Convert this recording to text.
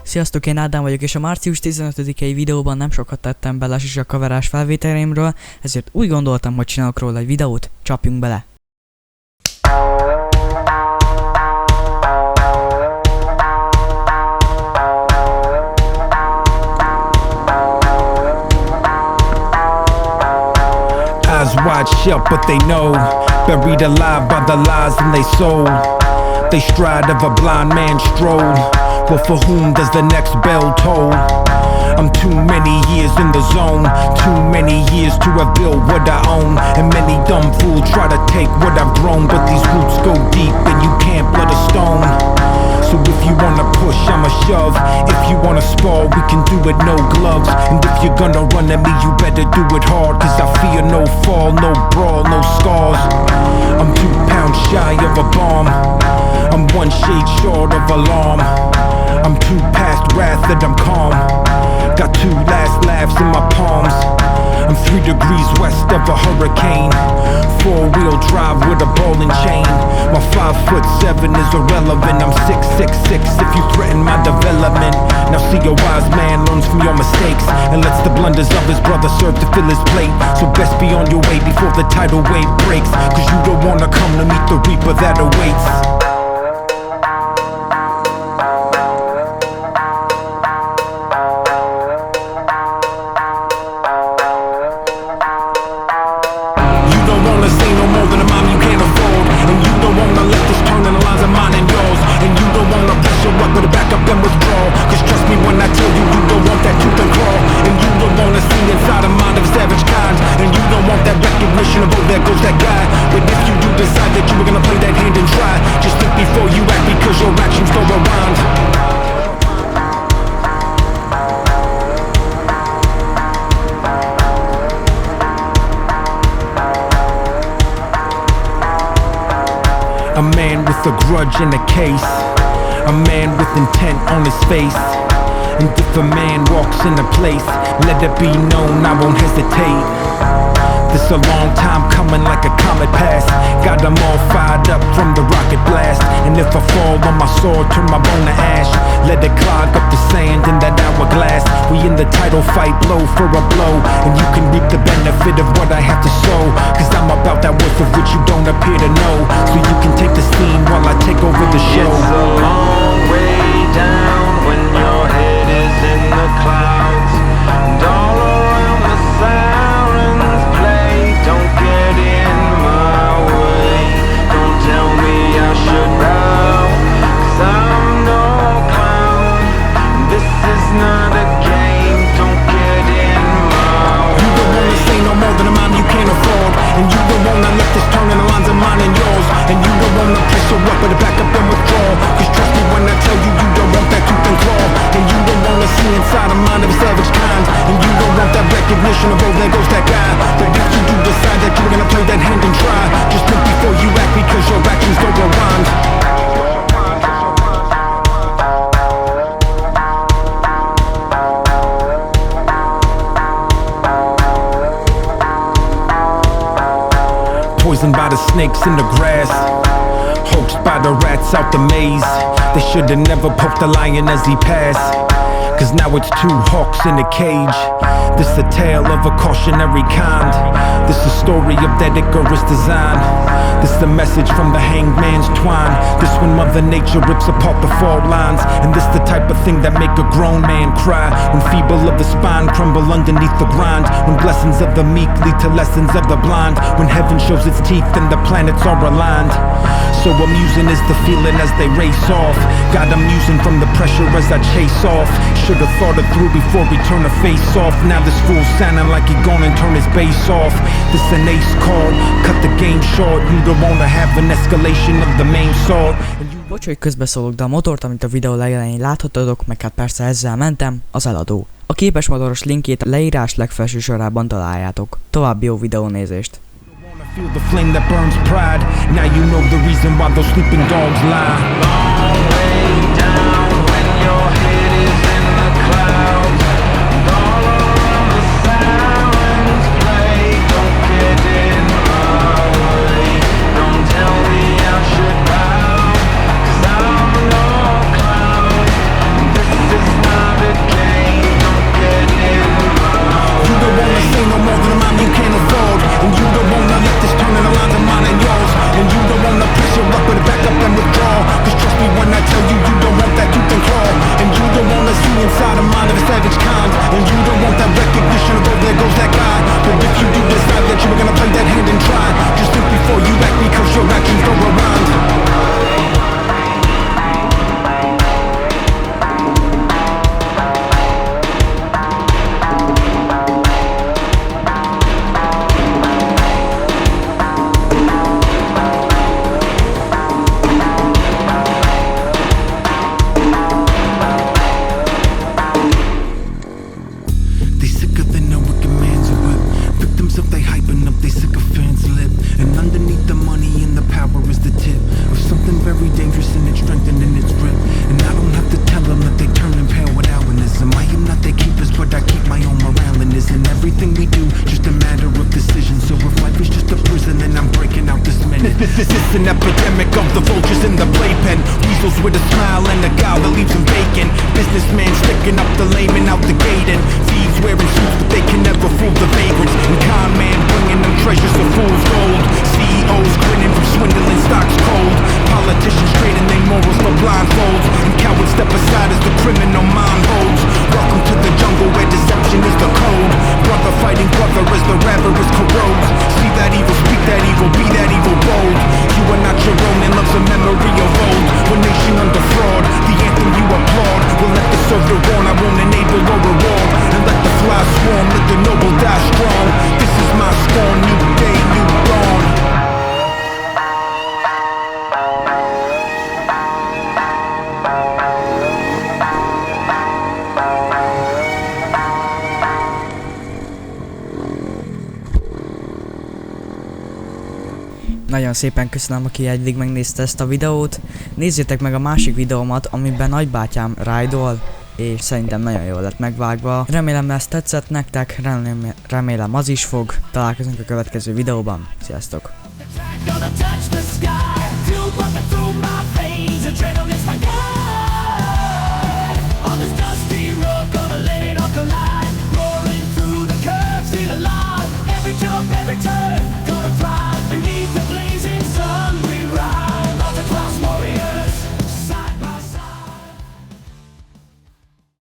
Sziasztok, én Ádám vagyok, és a március 15-i videóban nem sokat tettem bele a sisakkaverás felvételeimről, ezért úgy gondoltam, hogy csinálok róla egy videót, csapjunk bele! Eyes wide shut, but they know, buried alive by the lies in they soul. They stride of a blind man's stroll. But for whom does the next bell toll? I'm too many years in the zone, too many years to have built what I own. And many dumb fools try to take what I've grown, but these roots go deep and you can't blood a stone. So if you wanna push, I'ma shove. If you wanna spar, we can do it no gloves. And if you're gonna run at me, you better do it hard, cause I fear no fall, no brawl, no scars. I'm 2 pounds shy of a bomb, I'm 1 shade short of alarm. I'm too past wrath that I'm calm. Got 2 last laughs in my palms. I'm 3 degrees west of a hurricane. 4-wheel drive with a ball and chain. My 5'7" is irrelevant. I'm 6'6" if you threaten my development. Now see, a wise man learns from your mistakes and lets the blunders of his brother serve to fill his plate. So best be on your way before the tidal wave breaks, cause you don't wanna come to meet the reaper that awaits. There goes that guy. But if you do decide that you were gonna play that hand and try, just think before you act, because your actions go around. A man with a grudge in a case, a man with intent on his face. And if a man walks in a place, let it be known I won't hesitate. This a long time coming, like a comet pass. Got them all fired up from the rocket blast. And if I fall on my sword, turn my bone to ash. Let it clog up the sand in that hourglass. We in the title fight, blow for a blow. And you can reap the benefit of what I have to sow, cause I'm about that worth of which you don't appear to know. So you can take the steam while I take over the show. It's a long way down when your head is in the clouds. And all around the sirens play. Don't get in my way. Don't tell me I should bow, cause I'm no clown. This is not a game. Don't get in my way. You don't wanna say no more than a mom you can't afford. And you don't wanna let this turn in the lines of mine and yours. And you don't wanna press your up, but back up and withdraw. Cause trust me when I tell you, you don't want that tooth and claw. And you don't wanna see inside the mind of a savage kind. And you don't want that recognition of, oh, there goes that guy. But if you do decide that you're gonna play that hand and try, just think before you act, because your actions go rewind. Poisoned by the snakes in the grass, hoaxed by the rats out the maze. They should've never poked the lion as he passed, cause now it's 2 hawks in a cage. This a tale of a cautionary kind. This a story of that Icarus design. This the message from the hanged man's twine. This when Mother Nature rips apart the fault lines. And this the type of thing that make a grown man cry, when feeble of the spine crumble underneath the grind. When blessings of the meek lead to lessons of the blind. When heaven shows its teeth and the planets are aligned. So amusing is the feeling as they race off. Got amusing from the pressure as I chase off. Should've thought it through before we turn the face off. Now this fool sounding like he gonna turn his bass off. This an ace card, cut the game short. You don't wanna have an escalation of the main sword. Bocs, hogy közbeszólok, de a motort, amit a videó legelején láthatodok, meg hát persze ezzel mentem, az eladó. A képes motoros linkjét a leírás legfelső sorában találjátok. További jó videónézést! Feel the flame that burns pride. Now you know the reason why those sleeping dogs lie. Long way down when your head is in the clouds. And all around the sirens play. Don't get in my way. Don't tell me I should bow, cause I'm no clown. This is the money and the power is the tip of something very dangerous and it's strengthening its grip. And I don't have to tell them that they turn and pale with albinism. I am not their keepers, but I keep my own morale and isn't everything we do just a matter of decision. So if life is just a prison, then I'm breaking out this minute. This is an epidemic of the vultures in the playpen. Weasels with a smile and a gal that leaves them vacant. Businessmen sticking up the lame and out the gate, and thieves wearing suits but they can never fool the vagrants. And con man bringing them treasures of fool's gold. CEOs grinning from swindling stocks cold. Politicians trading their morals for blindfolds, and cowards step aside as the criminal mind holds. Welcome to the jungle where deception is the code. Brother fighting brother as the avarice corrodes. See that evil, speak that evil, be that evil bold. You are not your own and love's a memory of old. One nation under fraud, the anthem you applaud. Will let the serve your warn, I won't enable or reward. And let the fly swarm, let the noble die strong. This is my scorn, new day, new dawn. Nagyon szépen köszönöm, aki eddig megnézte ezt a videót. Nézzétek meg a másik videómat, amiben nagybátyám ride-ol, és szerintem nagyon jól lett megvágva. Remélem ez tetszett nektek, remélem az is fog. Találkozunk a következő videóban. Sziasztok!